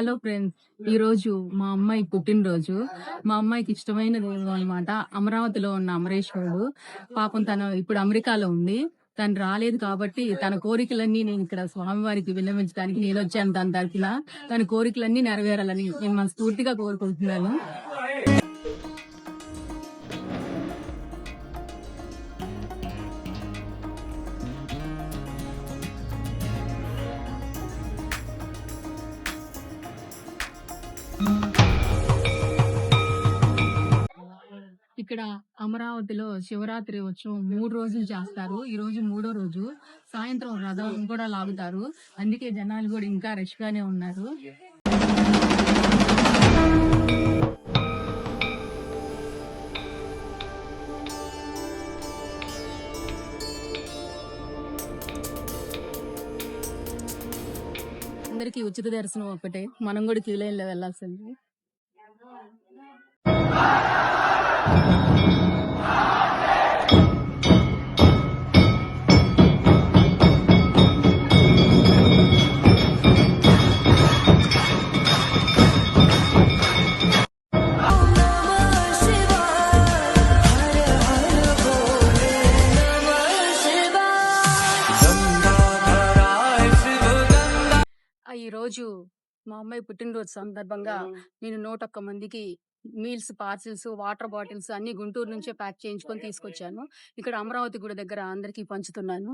Hello friends. ఈరోజు మా అమ్మాయి పుట్టినరోజు. మా అమ్మాయికి ఇష్టమైన దేవుడు అనమాట. అమరావతిలో ఉన్న అమరేశ్వరుడు. పాపం తను ఇప్పుడు అమెరికాలో ఉంది. తను రాలేదు కాబట్టి తన కోరికలన్నీ నేను ఇక్కడ స్వామివారికి విన్నవించడానికి నేనొచ్చాను తన తరపున. తన కోరికలన్నీ నెరవేరాలని నేను మనస్ఫూర్తిగా కోరుకుంటున్నాను. ఇక్కడ అమరావతిలో శివరాత్రి ఉత్సవం 3 రోజులు చేస్తారు. ఈ రోజు 3వ రోజు. సాయంత్రం రథం కూడా లాగుతారు. అందుకే జనాలు కూడా ఇంకా రష్ గానే ఉన్నారు. అందరికి ఉచిత దర్శనం ఒకటే. మనం కూడా క్యూ లైన్ లో వెళ్లాల్సింది. ఈ రోజు మా అమ్మాయి పుట్టినరోజు సందర్భంగా నేను 101 మందికి మీల్స్, పార్సిల్స్, వాటర్ బాటిల్స్ అన్ని గుంటూరు నుంచే ప్యాక్ చేయించుకొని తీసుకొచ్చాను. ఇక్కడ అమరావతి గుడి దగ్గర అందరికీ పంచుతున్నాను.